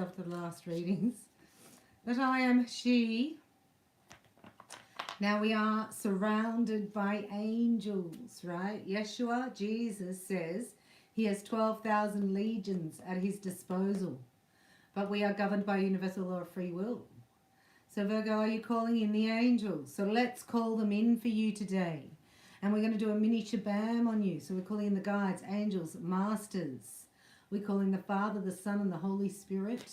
after the last readings. But I am she. Now we are surrounded by angels, right? Yeshua, Jesus, says he has 12,000 legions at his disposal. But we are governed by universal law of free will. So Virgo, are you calling in the angels? So let's call them in for you today. And we're going to do a mini Shabam on you. So we're calling in the guides, angels, masters. We're calling the Father, the Son, and the Holy Spirit.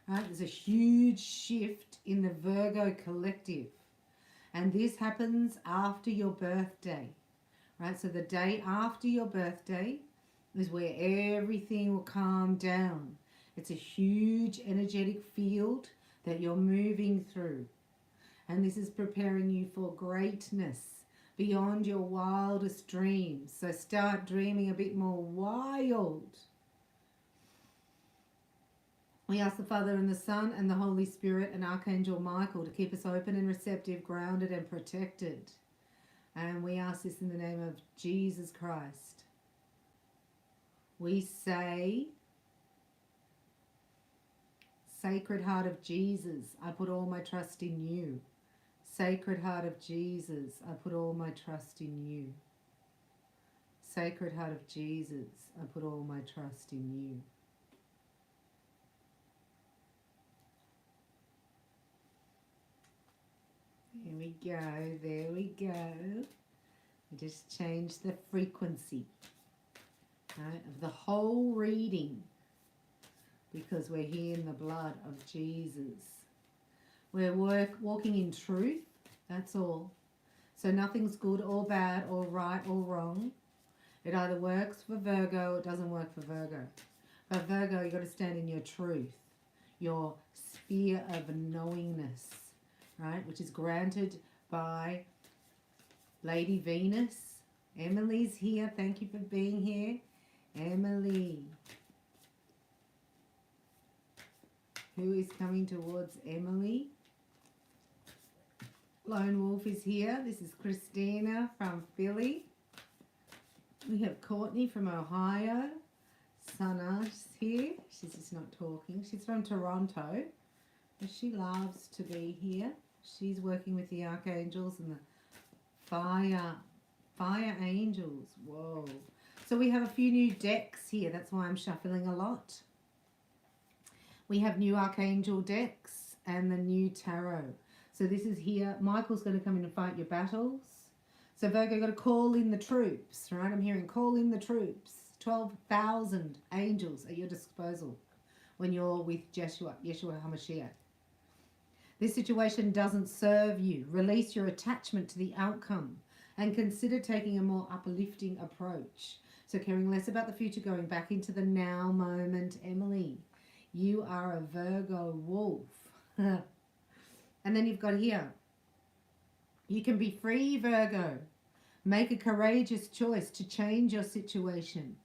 Right? There's a huge shift in the Virgo collective. And this happens after your birthday. Right? So the day after your birthday is where everything will calm down. It's a huge energetic field that you're moving through. And this is preparing you for greatness beyond your wildest dreams. So start dreaming a bit more wild. We ask the Father and the Son and the Holy Spirit and Archangel Michael to keep us open and receptive, grounded and protected. And we ask this in the name of Jesus Christ. We say, Sacred Heart of Jesus, I put all my trust in you. Sacred Heart of Jesus, I put all my trust in you. Sacred Heart of Jesus, I put all my trust in you. There we go, there we go. We just changed the frequency, right, of the whole reading, because we're here in the blood of Jesus. We're walking in truth, that's all. So nothing's good or bad or right or wrong. It either works for Virgo or it doesn't work for Virgo. But Virgo, you've got to stand in your truth, your sphere of knowingness, right, which is granted by Lady Venus. Emily's here. Thank you for being here. Emily. Who is coming towards Emily? Lone Wolf is here. This is Christina from Philly. We have Courtney from Ohio. Sana's here. She's just not talking. She's from Toronto. But she loves to be here. She's working with the archangels and the fire angels. Whoa. So we have a few new decks here. That's why I'm shuffling a lot. We have new archangel decks and the new tarot. So this is here. Michael's going to come in and fight your battles. So Virgo, you've got to call in the troops, right? I'm hearing call in the troops. 12,000 angels at your disposal when you're with Yeshua HaMashiach. This situation doesn't serve you. Release your attachment to the outcome and consider taking a more uplifting approach. So caring less about the future, going back into the now moment. Emily, you are a Virgo wolf. And then you've got here, you can be free, Virgo. Make a courageous choice to change your situation,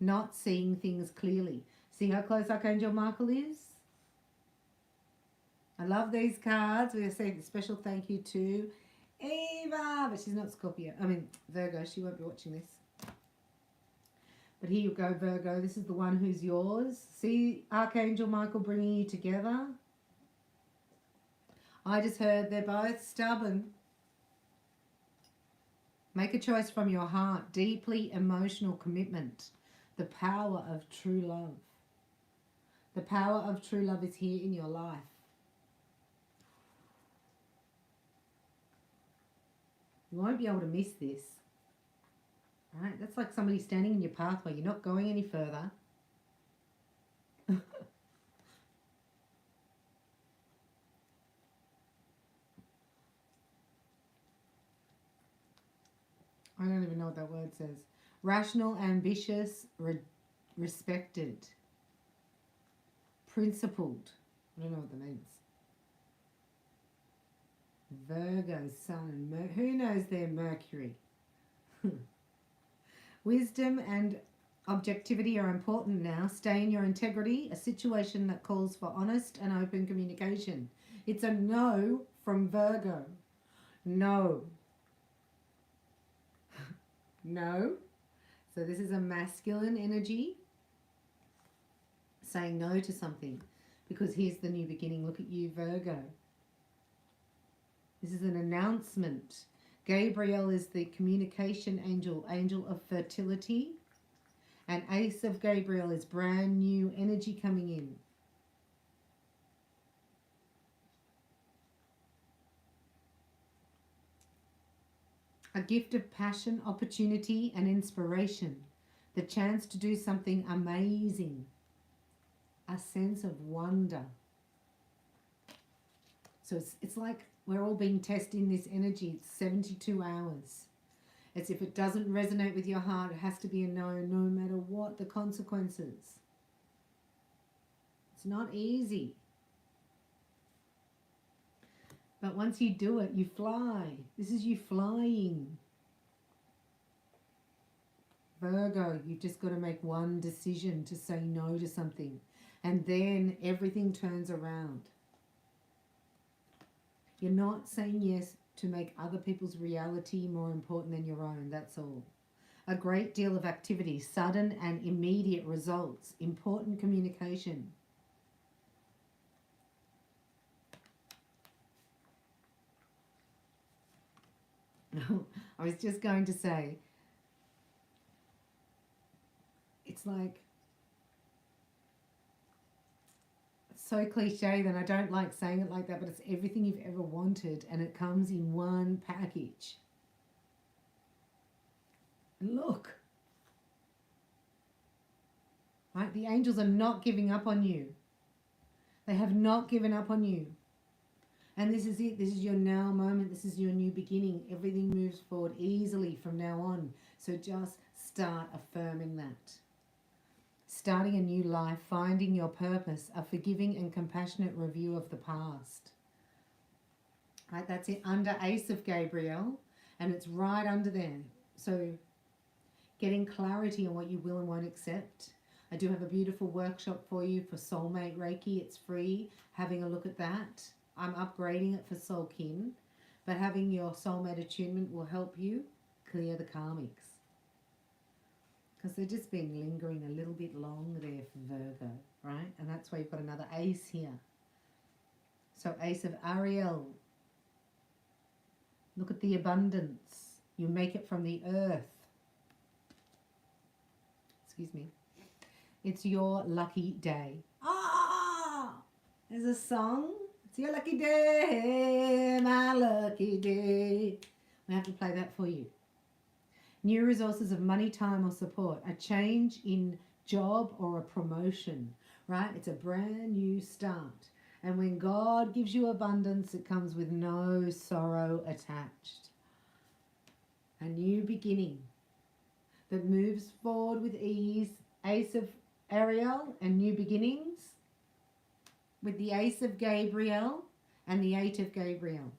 not seeing things clearly. See how close Archangel Michael is? I love these cards. We're saying a special thank you to Eva, but she's not Scorpio. I mean, Virgo. She won't be watching this. But here you go, Virgo. This is the one who's yours. See Archangel Michael bringing you together. I just heard they're both stubborn. Make a choice from your heart. Deeply emotional commitment. The power of true love. The power of true love is here in your life. You won't be able to miss this. Right? That's like somebody standing in your pathway. You're not going any further. I don't even know what that word says. Rational, ambitious, respected. Principled. I don't know what that means. Virgo, Sun, and Mercury. Who knows their Mercury? Wisdom and objectivity are important now. Stay in your integrity. A situation that calls for honest and open communication. It's a no from Virgo. No. No. So this is a masculine energy saying no to something. because here's the new beginning. Look at you, Virgo. This is an announcement. Gabriel is the communication angel, angel of fertility. And Ace of Gabriel is brand new energy coming in. A gift of passion, opportunity, and inspiration. The chance to do something amazing. A sense of wonder. So it's like we're all being tested in this energy. It's 72 hours. As if it doesn't resonate with your heart, it has to be a no, no matter what the consequences. It's not easy. But once you do it, you fly. This is you flying. Virgo, you've just got to make one decision to say no to something. And then everything turns around. You're not saying yes to make other people's reality more important than your own. That's all. A great deal of activity, sudden and immediate results, important communication. I was just going to say, it's like, it's so cliche that I don't like saying it like that, but it's everything you've ever wanted and it comes in one package. And look, right? The angels are not giving up on you. They have not given up on you. And this is it. This is your now moment. This is your new beginning. Everything moves forward easily from now on. So just start affirming that. Starting a new life, finding your purpose, a forgiving and compassionate review of the past. Right, that's it, under Ace of Gabriel, and it's right under there. So getting clarity on what you will and won't accept. I do have a beautiful workshop for you for Soulmate Reiki. It's free. Having a look at that. I'm upgrading it for Soul Kin, but having your soulmate attunement will help you clear the karmics. Because they've just been lingering a little bit long there for Virgo, right? And that's why you've got another ace here. So Ace of Uriel. Look at the abundance. You make it from the earth. Excuse me. It's your lucky day. Ah! There's a song. It's your lucky day, my lucky day. We have to play that for you. New resources of money, time, or support. A change in job or a promotion, right? It's a brand new start. And when God gives you abundance, it comes with no sorrow attached. A new beginning that moves forward with ease. Ace of Ariel and new beginnings with the Ace of Gabriel and the Eight of Gabriel.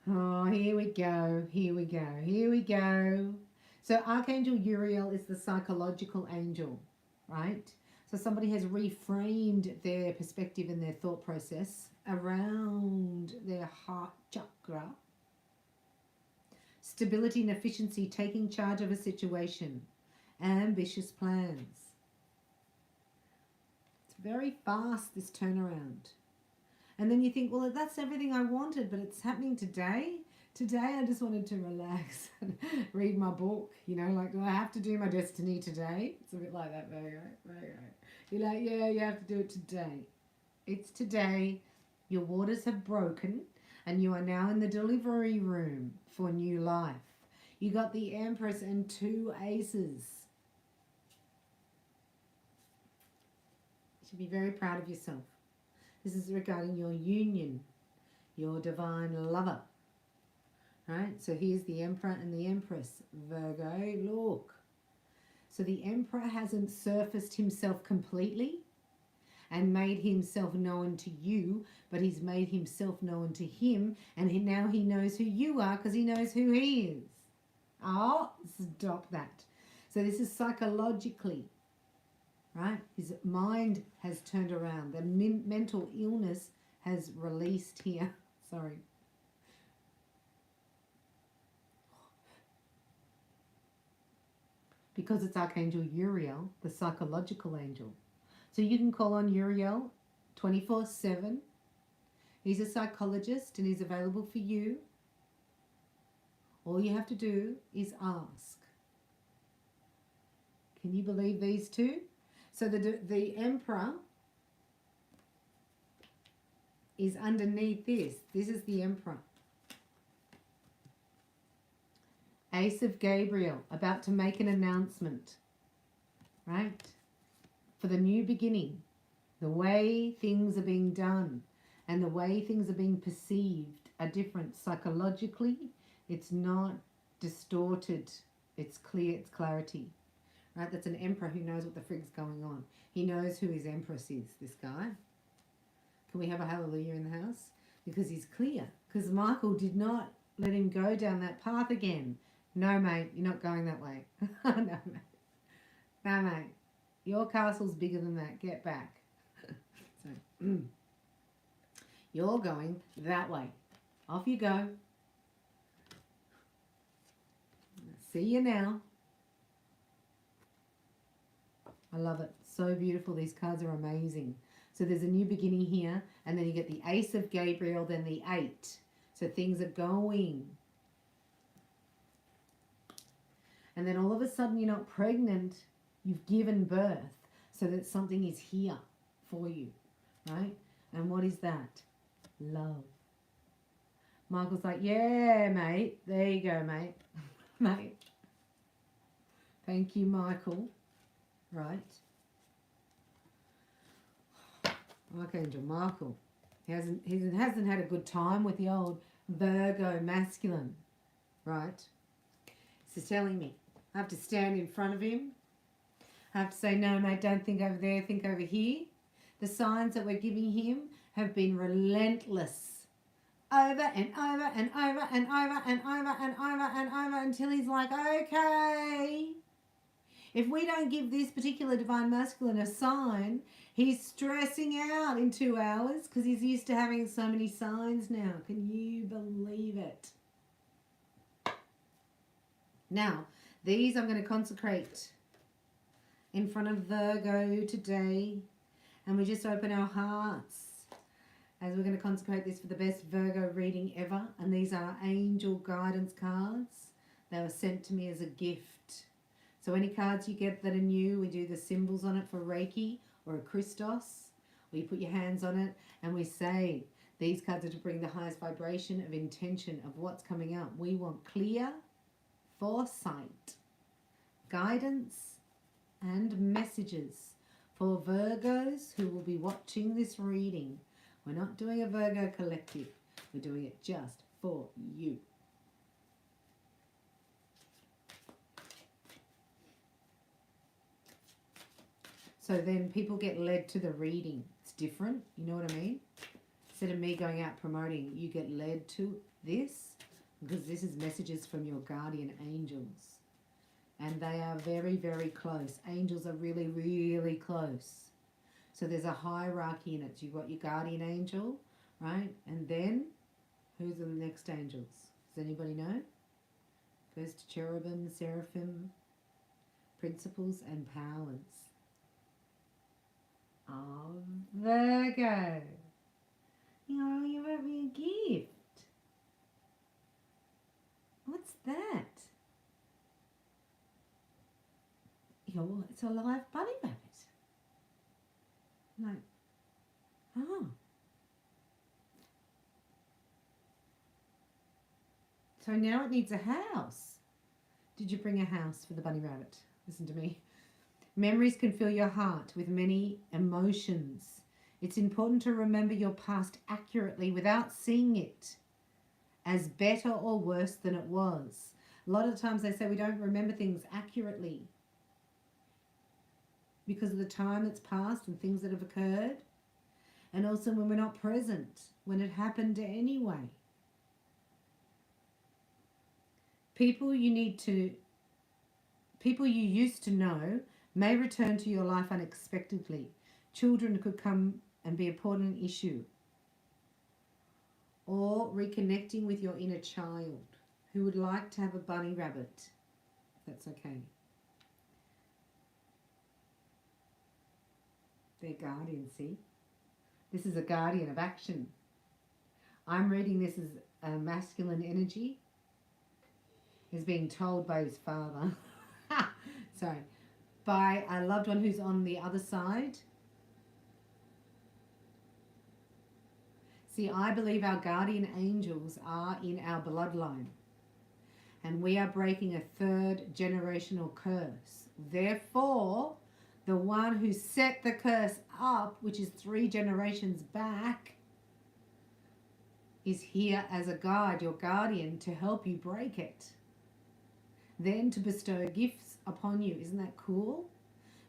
Oh, here we go, here we go, here we go. So Archangel Uriel is the psychological angel, right? So somebody has reframed their perspective and their thought process around their heart chakra. Stability and efficiency, taking charge of a situation. Ambitious plans. It's very fast, this turnaround. And then you think, well, that's everything I wanted, but it's happening today. Today I just wanted to relax and read my book. You know, like, do I have to do my destiny today? It's a bit like that, Virgo. You're like, yeah, you have to do it today. It's today. Your waters have broken and you are now in the delivery room for new life. You got the Empress and two aces. You should be very proud of yourself. This is regarding your union, your divine lover. Right? So here's the Emperor and the Empress. Virgo, look. So the Emperor hasn't surfaced himself completely and made himself known to you, but he's made himself known to him, and now he knows who you are because he knows who he is. Oh, stop that. So this is psychologically, right? His mind has turned around. The mental illness has released here. Sorry. Because it's Archangel Uriel, the psychological angel. So you can call on Uriel 24/7. He's a psychologist and he's available for you. All you have to do is ask. Can you believe these two? So the Emperor is underneath this. This is the Emperor. Ace of Gabriel, about to make an announcement, right? For the new beginning, the way things are being done and the way things are being perceived are different. Psychologically, it's not distorted. It's clear, it's clarity, right? That's an emperor who knows what the frig's going on. He knows who his empress is, this guy. Can we have a hallelujah in the house? Because he's clear. Because Michael did not let him go down that path again. No, mate, you're not going that way. No, mate. No, mate. Your castle's bigger than that. Get back. So, you're going that way. Off you go. See you now. I love it. So beautiful. These cards are amazing. So there's a new beginning here. And then you get the Ace of Gabriel, then the 8. So things are going. And then all of a sudden you're not pregnant. You've given birth. So that something is here for you. Right? And what is that? Love. Michael's like, yeah, mate. There you go, mate. Mate. Thank you, Michael. Right. Archangel Michael. He hasn't had a good time with the old Virgo masculine. Right. He's telling me I have to stand in front of him. I have to say, no, mate, don't think over there, think over here. The signs that we're giving him have been relentless. Over and over and over and over and over and over and over until he's like, okay. If we don't give this particular divine masculine a sign, he's stressing out in 2 hours because he's used to having so many signs now. Can you believe it? Now, these I'm going to consecrate in front of Virgo today. And we just open our hearts as we're going to consecrate this for the best Virgo reading ever. And these are angel guidance cards. They were sent to me as a gift. So any cards you get that are new, we do the symbols on it for Reiki or a Christos. Or you put your hands on it and we say, these cards are to bring the highest vibration of intention of what's coming up. We want clear foresight, guidance and messages for Virgos who will be watching this reading. We're not doing a Virgo collective. We're doing it just for you. So then people get led to the reading. It's different. You know what I mean? Instead of me going out promoting, you get led to this because this is messages from your guardian angels. And they are very, very close. Angels are really, really close. So there's a hierarchy in it. So you've got your guardian angel, right? And then, who's the next angels? Does anybody know? Goes to cherubim, seraphim, principles and powers. Oh, Virgo. You wrote me a gift. What's that? It's a live bunny rabbit. No. Oh. So now it needs a house. Did you bring a house for the bunny rabbit? Listen to me. Memories can fill your heart with many emotions. It's important to remember your past accurately without seeing it as better or worse than it was. A lot of times they say we don't remember things accurately because of the time that's passed and things that have occurred. And also when we're not present, when it happened anyway. People you used to know may return to your life unexpectedly. Children could come and be an important issue. Or reconnecting with your inner child who would like to have a bunny rabbit. That's okay. Their guardian, see? This is a guardian of action. I'm reading this as a masculine energy is being told by his father. Sorry. By a loved one who's on the other side. See, I believe our guardian angels are in our bloodline. And we are breaking a 3rd generational curse. Therefore, the one who set the curse up, which is 3 generations back, is here as a guide, your guardian, to help you break it. Then to bestow gifts upon you. Isn't that cool?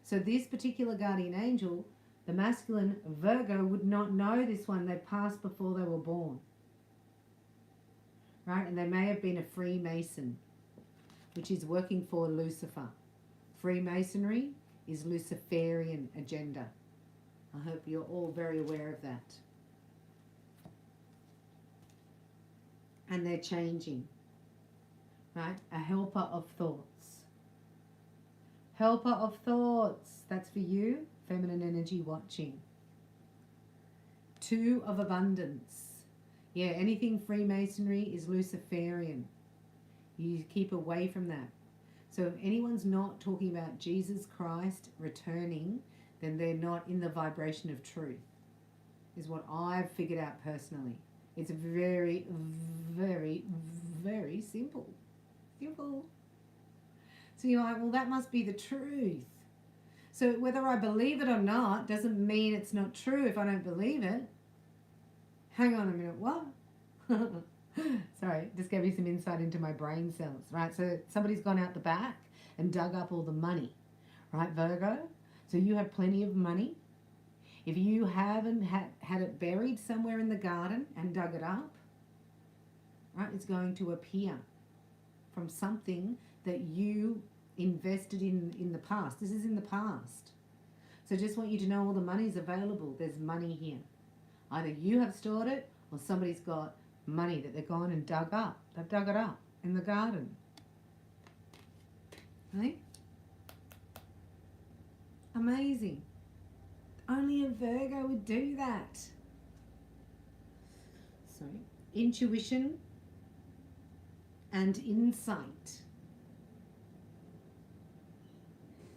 So this particular guardian angel, the masculine Virgo, would not know this one. They passed before they were born. Right? And they may have been a Freemason, which is working for Lucifer. Freemasonry is Luciferian agenda. I hope you're all very aware of that. And they're changing. Right? A helper of thoughts. Helper of thoughts. That's for you. Feminine energy watching. 2 of abundance. Yeah, anything Freemasonry is Luciferian. You keep away from that. So if anyone's not talking about Jesus Christ returning, then they're not in the vibration of truth, is what I've figured out personally. It's very, very, very simple. Simple. So you're like, well, that must be the truth. So whether I believe it or not doesn't mean it's not true if I don't believe it. Hang on a minute, what? Sorry, just gave you some insight into my brain cells, right? So somebody's gone out the back and dug up all the money, right, Virgo? So you have plenty of money. If you haven't had it buried somewhere in the garden and dug it up, right, it's going to appear from something that you invested in the past. This is in the past. So just want you to know all the money is available. There's money here. Either you have stored it or somebody's got money that they've gone and dug up. They've dug it up in the garden. Right? Amazing. Only a Virgo would do that. Sorry. Intuition and insight.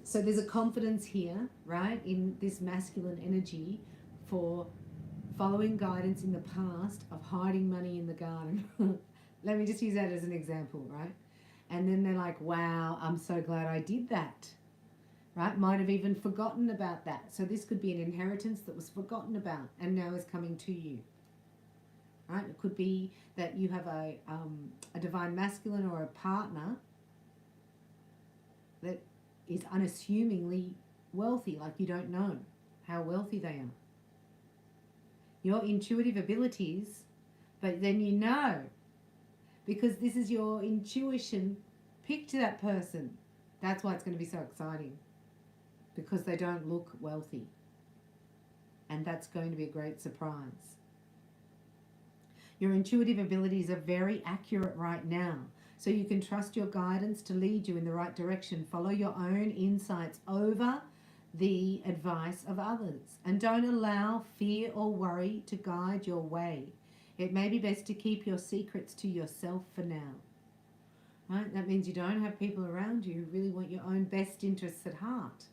So there's a confidence here, right, in this masculine energy for following guidance in the past of hiding money in the garden. Let me just use that as an example, right? And then they're like, wow, I'm so glad I did that, right? Might have even forgotten about that. So this could be an inheritance that was forgotten about and now is coming to you, right? It could be that you have a divine masculine or a partner that is unassumingly wealthy, like you don't know how wealthy they are. Your intuitive abilities, but then you know, because this is your intuition, picked that person. That's why it's going to be so exciting, because they don't look wealthy. And that's going to be a great surprise. Your intuitive abilities are very accurate right now. So you can trust your guidance to lead you in the right direction. Follow your own insights over the advice of others. And don't allow fear or worry to guide your way. It may be best to keep your secrets to yourself for now. Right? That means you don't have people around you who really want your own best interests at heart.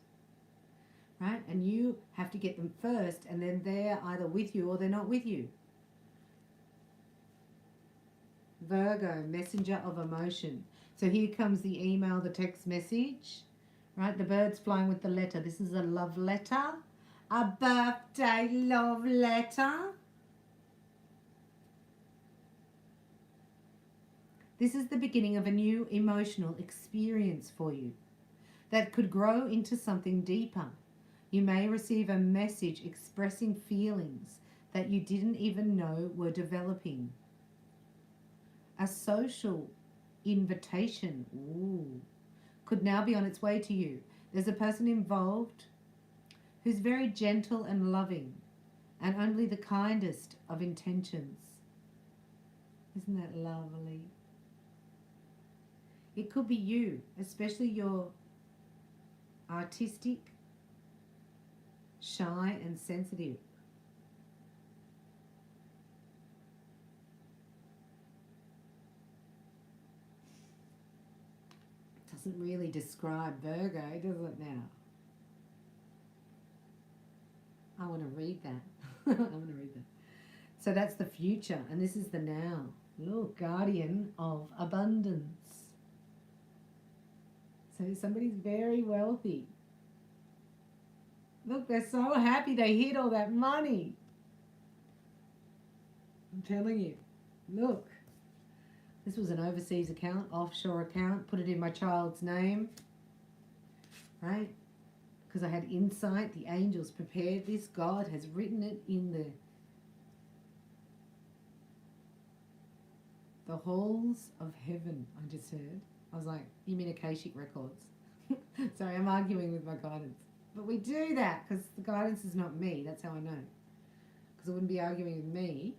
Right? And you have to get them first, and then they're either with you or they're not with you. Virgo, messenger of emotion. So here comes the email, the text message, right? The bird's flying with the letter. This is a love letter, a birthday love letter. This is the beginning of a new emotional experience for you that could grow into something deeper. You may receive a message expressing feelings that you didn't even know were developing. A social invitation could now be on its way to you. There's a person involved who's very gentle and loving and only the kindest of intentions. Isn't that lovely? It could be you, especially your artistic shy and sensitive. Doesn't really describe Virgo, does it now? I want to read that. I want to read that. So that's the future, and this is the now. Look, guardian of abundance. So somebody's very wealthy. Look, they're so happy they hid all that money. I'm telling you. Look. This was an overseas account, offshore account. Put it in my child's name. Right? Because I had insight. The angels prepared this. God has written it in the halls of heaven, I just heard. I was like, you mean Akashic records? Sorry, I'm arguing with my guidance. But we do that because the guidance is not me. That's how I know. Because I wouldn't be arguing with me.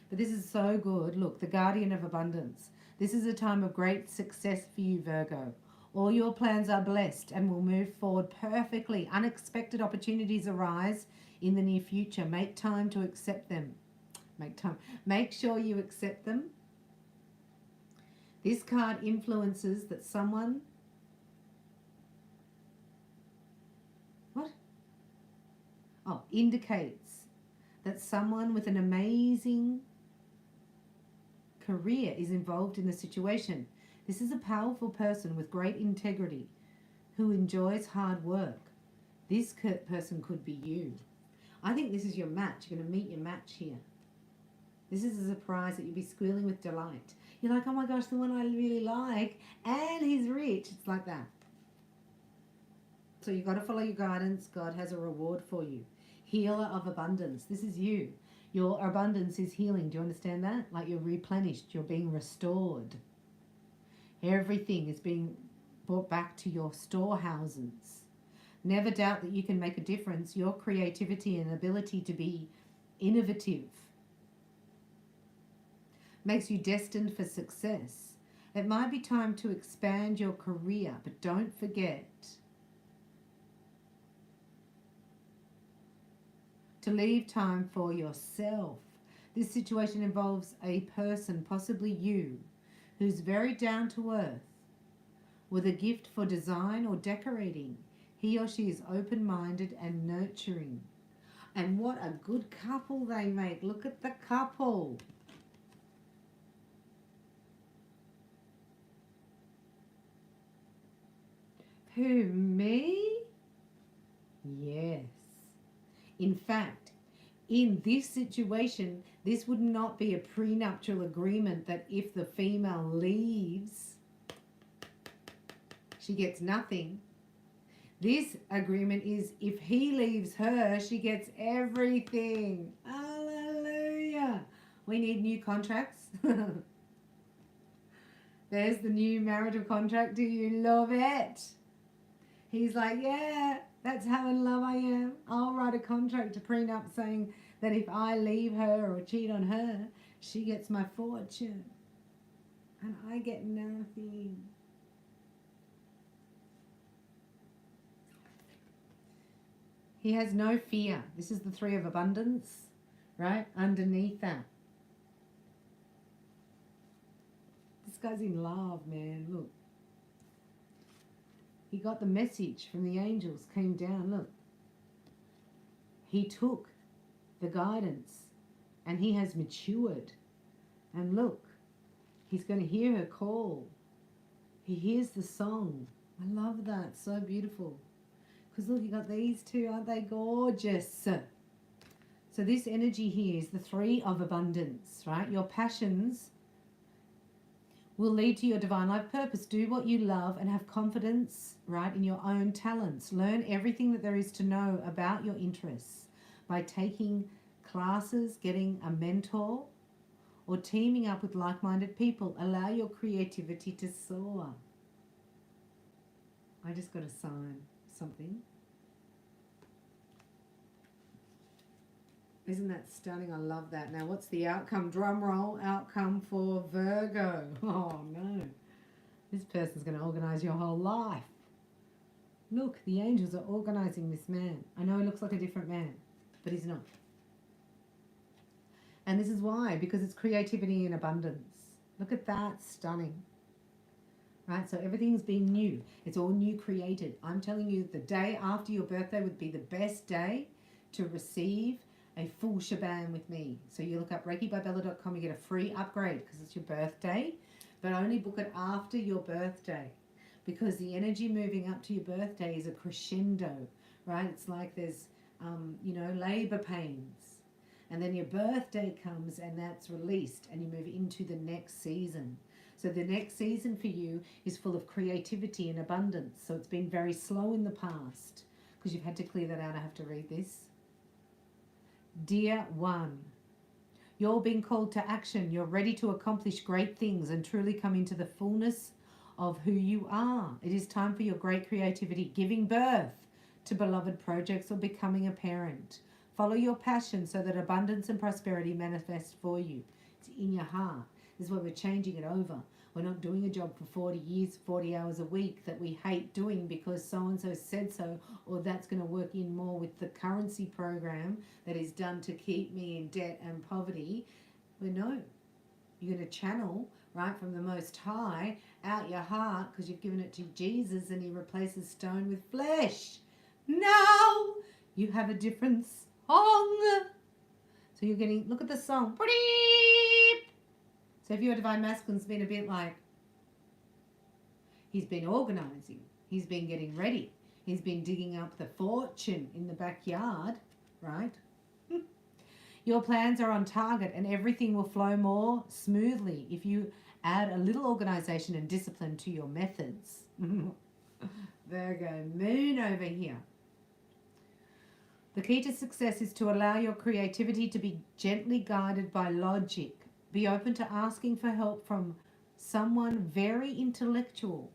But this is so good. Look, the guardian of abundance. This is a time of great success for you, Virgo. All your plans are blessed and will move forward perfectly. Unexpected opportunities arise in the near future. Make time to accept them. Make time. Make sure you accept them. This card influences that someone... What? Oh, indicates that someone with an amazing career is involved in the situation. This is a powerful person with great integrity who enjoys hard work. This person could be you. I think this is your match. You're going to meet your match here. This is a surprise that you'll be squealing with delight. You're like, oh my gosh, the one I really like, and he's rich. It's like that. So you've got to follow your guidance. God has a reward for you. Healer of abundance. This is you. Your abundance is healing. Do you understand that? Like you're replenished. You're being restored. Everything is being brought back to your storehouses. Never doubt that you can make a difference. Your creativity and ability to be innovative makes you destined for success. It might be time to expand your career, but don't forget to leave time for yourself. This situation involves a person, possibly you, who's very down to earth with a gift for design or decorating. He or she is open-minded and nurturing. And what a good couple they make. Look at the couple. Who, me? Yes. In fact, in this situation, this would not be a prenuptial agreement that if the female leaves, she gets nothing. This agreement is if he leaves her, she gets everything. Hallelujah. We need new contracts. There's the new marital contract. Do you love it? He's like, yeah, that's how in love I am. I'll write a contract to prenup saying that if I leave her or cheat on her, she gets my fortune. And I get nothing. He has no fear. This is the Three of Abundance, right? Underneath that. This guy's in love, man. Look. He got the message from the angels, came down, look. He took the guidance and he has matured. And look, he's going to hear her call. He hears the song. I love that. So beautiful. Because look, you got these two. Aren't they gorgeous? So this energy here is the Three of Abundance, right? Your passions will lead to your divine life purpose. Do what you love and have confidence, right, in your own talents. Learn everything that there is to know about your interests by taking classes, getting a mentor, or teaming up with like-minded people. Allow your creativity to soar. I just got to sign something. Isn't that stunning? I love that. Now, what's the outcome? Drum roll, outcome for Virgo. Oh, no. This person's going to organize your whole life. Look, the angels are organizing this man. I know he looks like a different man, but he's not. And this is why, because it's creativity and abundance. Look at that, stunning. Right, so everything's been new. It's all new created. I'm telling you, the day after your birthday would be the best day to receive a full Shabam with me. So you look up ReikiByBella.com, you get a free upgrade because it's your birthday, but only book it after your birthday because the energy moving up to your birthday is a crescendo, right? It's like there's, labor pains. And then your birthday comes and that's released and you move into the next season. So the next season for you is full of creativity and abundance. So it's been very slow in the past because you've had to clear that out. I have to read this. Dear one, you're being called to action. You're ready to accomplish great things and truly come into the fullness of who you are. It is time for your great creativity, giving birth to beloved projects or becoming a parent. Follow your passion so that abundance and prosperity manifest for you. It's in your heart. This is why we're changing it over. We're not doing a job for 40 years, 40 hours a week that we hate doing because so-and-so said so, or that's going to work in more with the currency program that is done to keep me in debt and poverty. Well, no. You're going to channel, right, from the Most High out your heart because you've given it to Jesus and he replaces stone with flesh. Now you have a different song. So you're getting, look at the song. So if your divine masculine's been a bit like, he's been organizing, he's been getting ready, he's been digging up the fortune in the backyard, right? Your plans are on target and everything will flow more smoothly if you add a little organization and discipline to your methods. Virgo, moon over here. The key to success is to allow your creativity to be gently guided by logic. Be open to asking for help from someone very intellectual.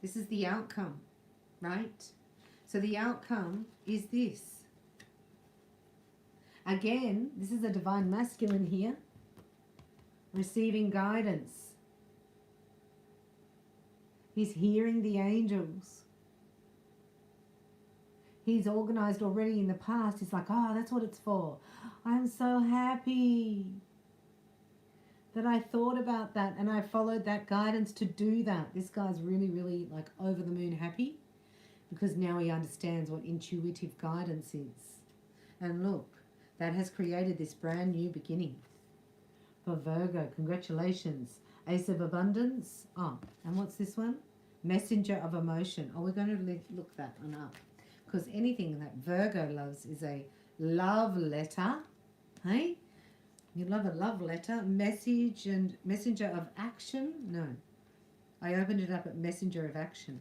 This is the outcome, right? So the outcome is this. Again, this is a divine masculine here, receiving guidance. He's hearing the angels. He's organized already in the past. He's like, oh, that's what it's for. I'm so happy that I thought about that and I followed that guidance to do that. This guy's really, really like over the moon happy because now he understands what intuitive guidance is. And look, that has created this brand new beginning. For Virgo, congratulations. Ace of Abundance. Oh, and what's this one? Messenger of Emotion. Oh, we're going to look that one up. Because anything that Virgo loves is a love letter. Hey? You love a love letter. Message and messenger of action? No. I opened it up at messenger of action.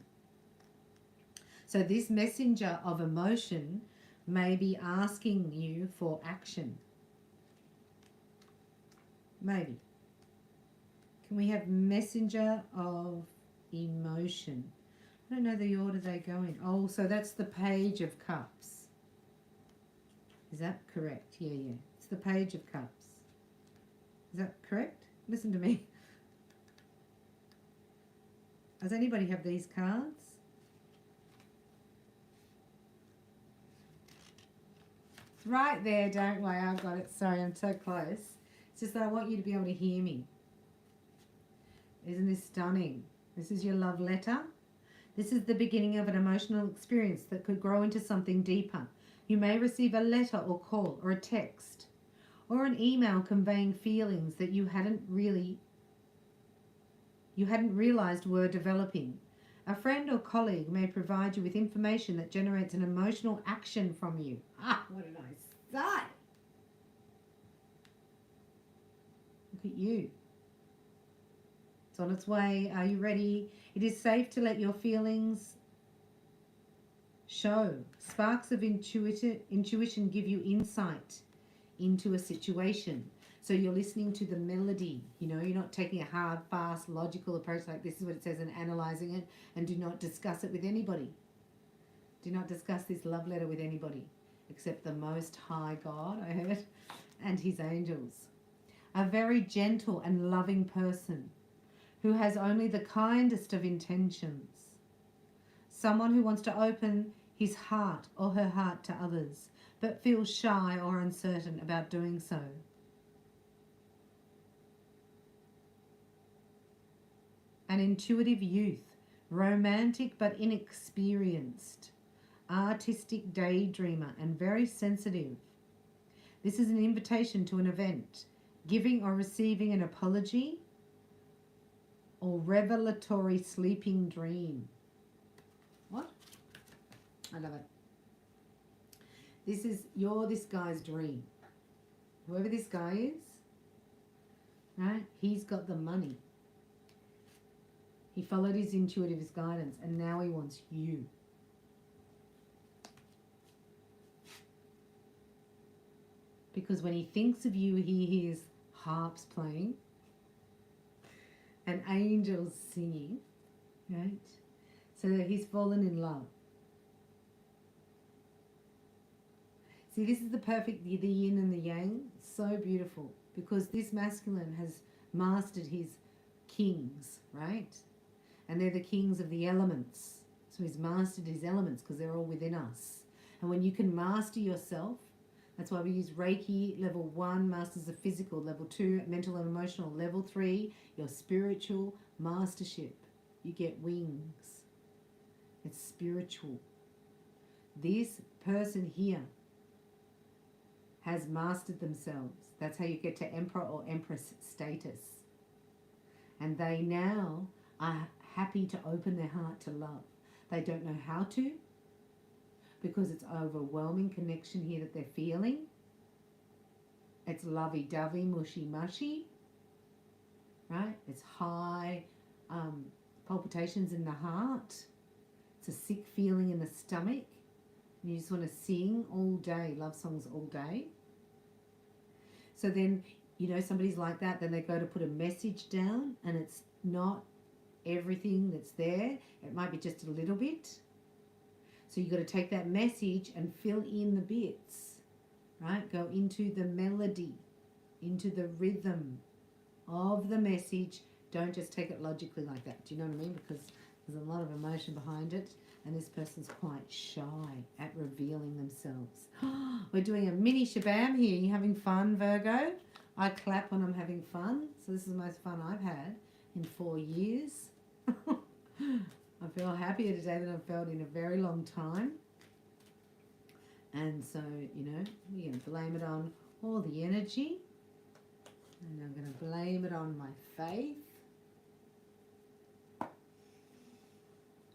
So this messenger of emotion may be asking you for action. Maybe. Can we have messenger of emotion? I don't know the order they go in. Oh, so that's the Page of Cups. Is that correct? Yeah. It's the Page of Cups. Is that correct? Listen to me. Does anybody have these cards? It's right there, don't worry, I've got it. Sorry, I'm so close. It's just that I want you to be able to hear me. Isn't this stunning? This is your love letter. This is the beginning of an emotional experience that could grow into something deeper. You may receive a letter or call or a text or an email conveying feelings that you hadn't realized were developing. A friend or colleague may provide you with information that generates an emotional action from you. Ah, what a nice sight. Look at you. It's on its way. Are you ready? It is safe to let your feelings show. Sparks of intuition give you insight into a situation. So you're listening to the melody. You know, you're not taking a hard, fast, logical approach like this is what it says and analyzing it, and do not discuss it with anybody. Do not discuss this love letter with anybody except the Most High God, I heard, and his angels. A very gentle and loving person who has only the kindest of intentions. Someone who wants to open his heart or her heart to others, but feels shy or uncertain about doing so. An intuitive youth, romantic but inexperienced, artistic daydreamer and very sensitive. This is an invitation to an event, giving or receiving an apology or revelatory sleeping dream. What? I love it. You're this guy's dream. Whoever this guy is, right? He's got the money. He followed his intuitive guidance and now he wants you. Because when he thinks of you, he hears harps playing and angels singing, right? So that he's fallen in love. See, this is the perfect, the yin and the yang. So beautiful. Because this masculine has mastered his kings, right? And they're the kings of the elements. So he's mastered his elements because they're all within us. And when you can master yourself, that's why we use Reiki. Level 1 masters the physical. Level 2, mental and emotional. Level 3, your spiritual mastership. You get wings. It's spiritual. This person here has mastered themselves. That's how you get to Emperor or Empress status. And they now are happy to open their heart to love. They don't know how to, because it's overwhelming connection here that they're feeling. It's lovey-dovey, mushy-mushy, right? It's high palpitations in the heart. It's a sick feeling in the stomach. You just want to sing all day, love songs all day. So then, you know, somebody's like that, then they go to put a message down and it's not everything that's there. It might be just a little bit. So you've got to take that message and fill in the bits, right? Go into the melody, into the rhythm of the message. Don't just take it logically like that. Do you know what I mean? Because there's a lot of emotion behind it, and this person's quite shy at revealing themselves. We're doing a mini Shabam here. You having fun, Virgo? I clap when I'm having fun. So this is the most fun I've had in 4 years. I feel happier today than I've felt in a very long time. And so, you know, we're going to blame it on all the energy. And I'm going to blame it on my faith.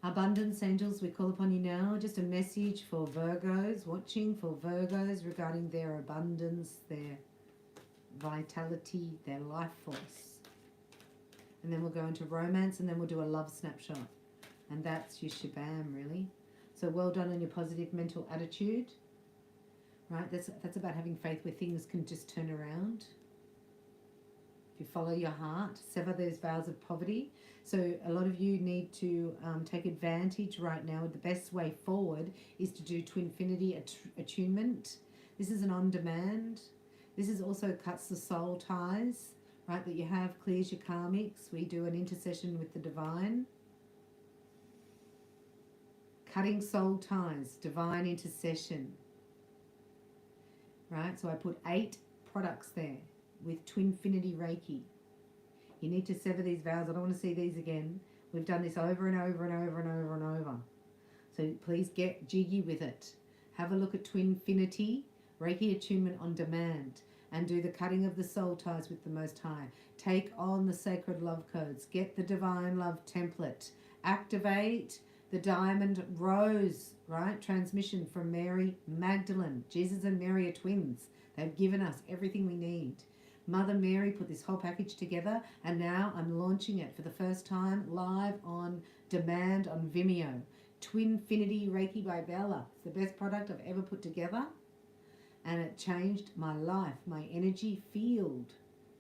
Abundance angels, we call upon you now. Just a message for Virgos, watching for Virgos regarding their abundance, their vitality, their life force. And then we'll go into romance, and then we'll do a love snapshot. And that's your Shabam, really. So well done on your positive mental attitude. Right? That's about having faith where things can just turn around. If you follow your heart, sever those vows of poverty. So a lot of you need to take advantage right now. The best way forward is to do TWINFINITY attunement. This is an on-demand. This is also cuts the soul ties, right, that you have, clears your karmics. We do an intercession with the divine. Cutting soul ties, divine intercession. Right, so I put 8 products there with TWINFINITY Reiki. You need to sever these vows. I don't want to see these again. We've done this over and over and over and over and over. So please get jiggy with it. Have a look at TWINFINITY Reiki Attunement on Demand and do the cutting of the soul ties with the Most High. Take on the sacred love codes. Get the divine love template. Activate the diamond rose, right? Transmission from Mary Magdalene. Jesus and Mary are twins. They've given us everything we need. Mother Mary put this whole package together, and now I'm launching it for the first time live on demand on Vimeo. TWINFINITY Reiki by Bella. It's the best product I've ever put together, and it changed my life, my energy field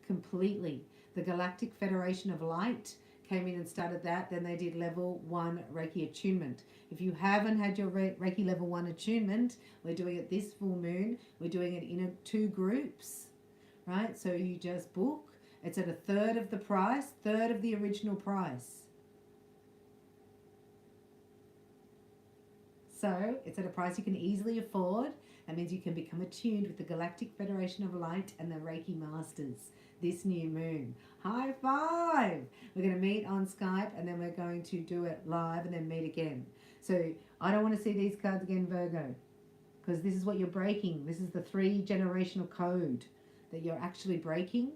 completely. The Galactic Federation of Light came in and started that. Then they did level 1 Reiki attunement. If you haven't had your Reiki level 1 attunement, we're doing it this full moon. We're doing it in 2 groups, right? So you just book. It's at a third of the price, third of the original price. So it's at a price you can easily afford. That means you can become attuned with the Galactic Federation of Light and the Reiki Masters this new moon. High five! We're going to meet on Skype and then we're going to do it live and then meet again. So I don't want to see these cards again, Virgo, because this is what you're breaking. This is the 3 generational code that you're actually breaking.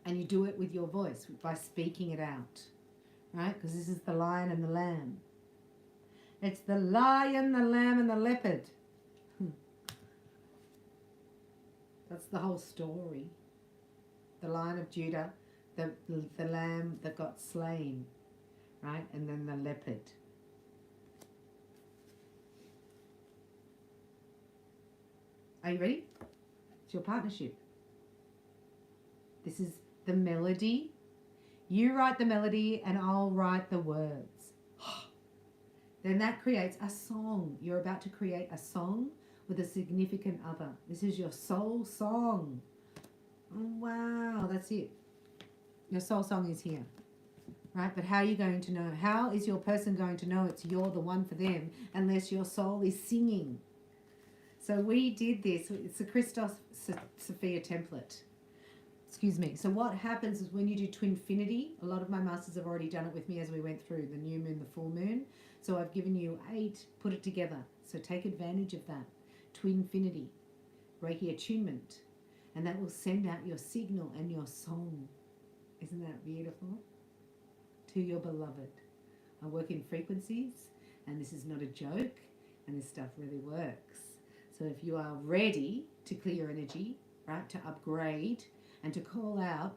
And you do it with your voice by speaking it out, right? Because this is the lion and the lamb. It's the lion, the lamb, and the leopard. That's the whole story. The Lion of Judah, the lamb that got slain, right? And then the leopard. Are you ready? It's your partnership. This is the melody. You write the melody and I'll write the words. Then that creates a song. You're about to create a song with a significant other. This is your soul song. Oh, wow, that's it. Your soul song is here, right? But how are you going to know? How is your person going to know it's you're the one for them unless your soul is singing? So we did this. It's a Christos Sophia template. Excuse me. So what happens is when you do TWINFINITY, a lot of my masters have already done it with me as we went through the new moon, the full moon. So I've given you 8, put it together. So take advantage of that. TWINFINITY, Reiki Attunement, and that will send out your signal and your song. Isn't that beautiful? To your beloved. I work in frequencies, and this is not a joke, and this stuff really works. So if you are ready to clear your energy, right, to upgrade, and to call out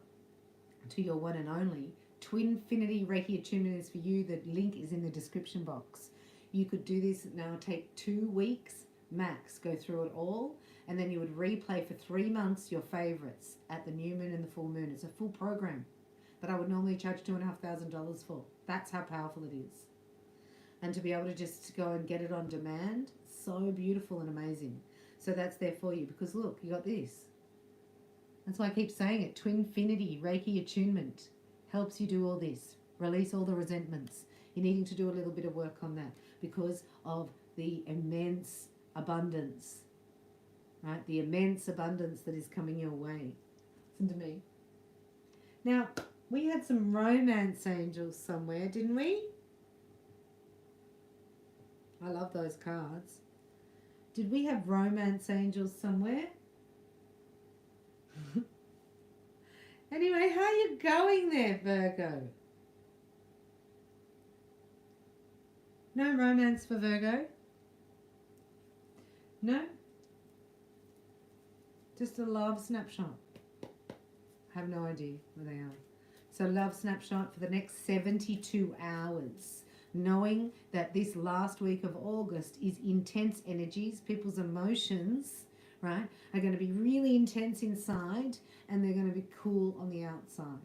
to your one and only, TWINFINITY Reiki Attunement is for you. The link is in the description box. You could do this now, take 2 weeks max, go through it all, and then you would replay for 3 months your favorites at the new moon and the full moon. It's a full program that I would normally charge $2,500 for. That's how powerful it is. And to be able to just go and get it on demand, so beautiful and amazing. So that's there for you because look, you got this. That's why I keep saying it. TWINFINITY Reiki Attunement helps you do all this. Release all the resentments. You're needing to do a little bit of work on that because of the immense abundance, right? The immense abundance that is coming your way. Listen to me. Now, we had some romance angels somewhere, didn't we? I love those cards. Did we have romance angels somewhere? Anyway, how are you going there, Virgo? No romance for Virgo? No? Just a love snapshot. I have no idea where they are. So love snapshot for the next 72 hours. Knowing that this last week of August is intense energies, people's emotions, right, are going to be really intense inside and they're going to be cool on the outside.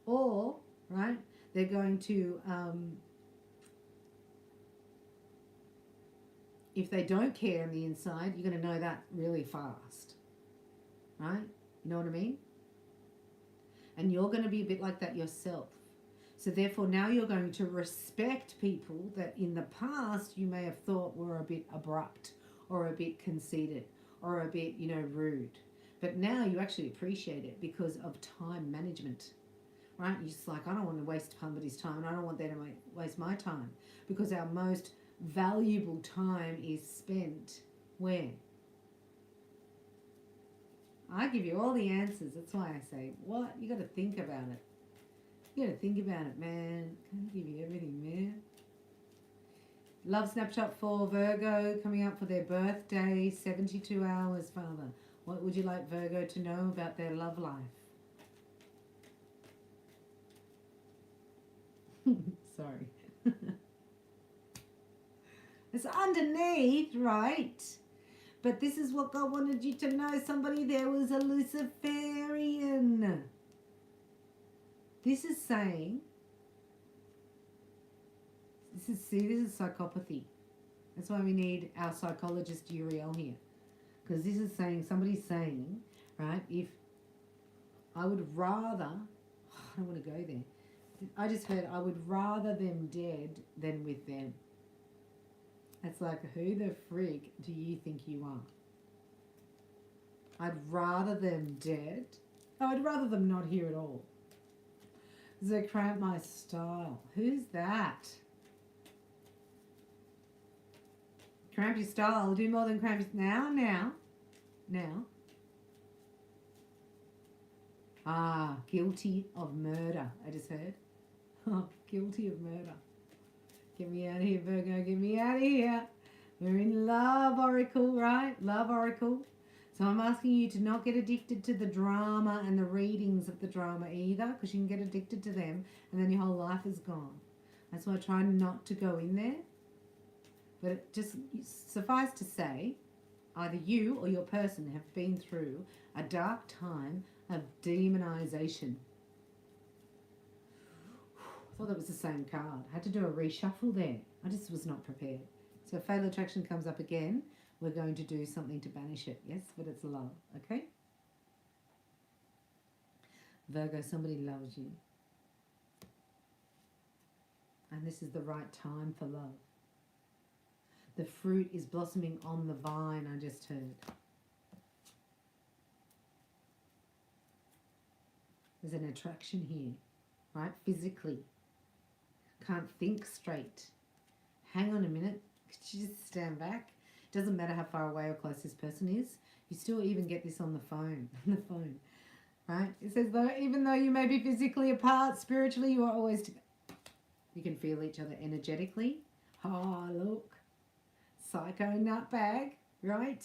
Or, right, they're going to, if they don't care on the inside, you're going to know that really fast, right? You know what I mean? And you're going to be a bit like that yourself. So therefore now you're going to respect people that in the past you may have thought were a bit abrupt or a bit conceited or a bit, you know, rude. But now you actually appreciate it because of time management, right? You're just like, I don't want to waste somebody's time and I don't want them to waste my time because our most valuable time is spent where? I give you all the answers. That's why I say, what? You got to think about it. You got to think about it, man. Can't give you everything, man. Love snapshot for Virgo coming up for their birthday, 72 hours, Father. What would you like Virgo to know about their love life? Sorry. It's underneath, right? But this is what God wanted you to know. Somebody there was a Luciferian. This is saying, this is psychopathy. That's why we need our psychologist Uriel here. Because this is saying, somebody's saying, right? If I would rather, I don't want to go there. I just heard I would rather them dead than with them. It's like, who the frig do you think you are? I'd rather them dead. Oh, I'd rather them not here at all. They cramp my style. Who's that? Cramp your style. Do more than cramp your... Now. Ah, guilty of murder. I just heard. Oh, guilty of murder. Get me out of here, Virgo. Get me out of here. We're in Love Oracle, right? Love Oracle. So I'm asking you to not get addicted to the drama and the readings of the drama either, because you can get addicted to them and then your whole life is gone. That's why I try not to go in there. But it just suffice to say, either you or your person have been through a dark time of demonization. I thought that was the same card. I had to do a reshuffle there. I just was not prepared. So if Fatal Attraction comes up again, we're going to do something to banish it. Yes, but it's love, okay? Virgo, somebody loves you. And this is the right time for love. The fruit is blossoming on the vine, I just heard. There's an attraction here, right? Physically. Can't think straight. Hang on a minute. Could you just stand back? Doesn't matter how far away or close this person is. You still even get this on the phone. Right? It says, though, even though you may be physically apart, spiritually you are always together. You can feel each other energetically. Oh, look. Psycho nutbag, right?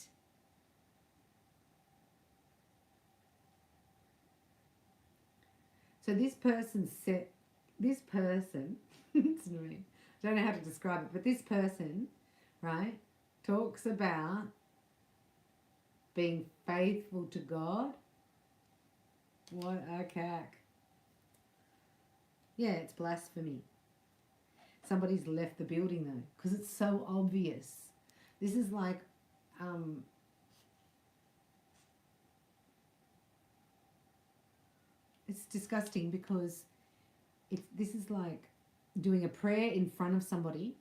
So this person it's annoying. I don't know how to describe it, but this person, right, talks about being faithful to God. What a cack. Yeah, it's blasphemy. Somebody's left the building though, because it's so obvious. This is like, it's disgusting because this is like doing a prayer in front of somebody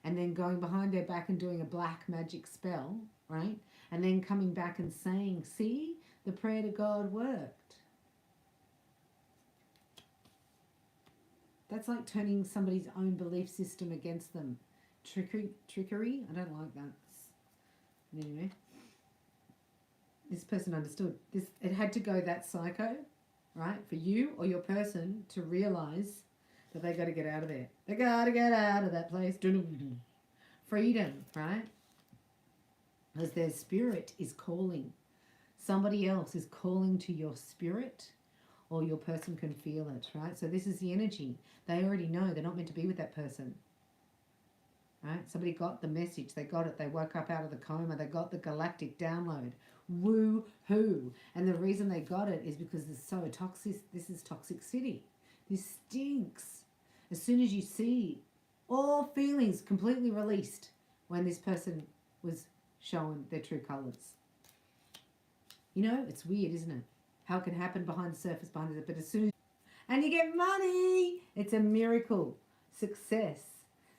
and then going behind their back and doing a black magic spell, right? And then coming back and saying, see, the prayer to God worked. That's like turning somebody's own belief system against them. Trickery? I don't like that. Anyway, this person understood. It had to go that psycho, right? For you or your person to realize that they got to get out of there. They got to get out of that place. Freedom, right? As their spirit is calling. Somebody else is calling to your spirit, or your person can feel it, right? So this is the energy. They already know they're not meant to be with that person, right? Somebody got the message. They got it. They woke up out of the coma. They got the galactic download. Woo-hoo. And the reason they got it is because it's so toxic. This is toxicity. This stinks. As soon as you see all feelings completely released when this person was showing their true colours. You know, it's weird, isn't it? How it can happen behind the surface, behind it, but as soon as... And you get money! It's a miracle. Success.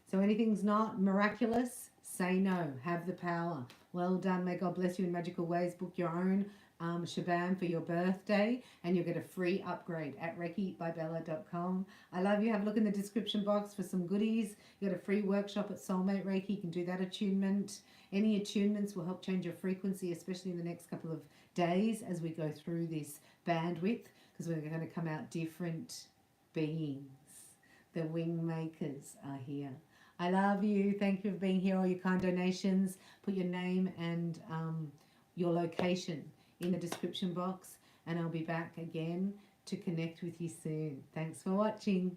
So anything's not miraculous, say no. Have the power. Well done. May God bless you in magical ways. Book your own Shabam for your birthday and you'll get a free upgrade at reikibybella.com. I love you. Have a look in the description box for some goodies. You got a free workshop at Soulmate Reiki. You can do that attunement. Any attunements will help change your frequency, especially in the next couple of days as we go through this bandwidth, because we're going to come out different beings. The wing makers are here. I love you. Thank you for being here. All your kind donations. Put your name and your location in the description box, and I'll be back again to connect with you soon. Thanks for watching.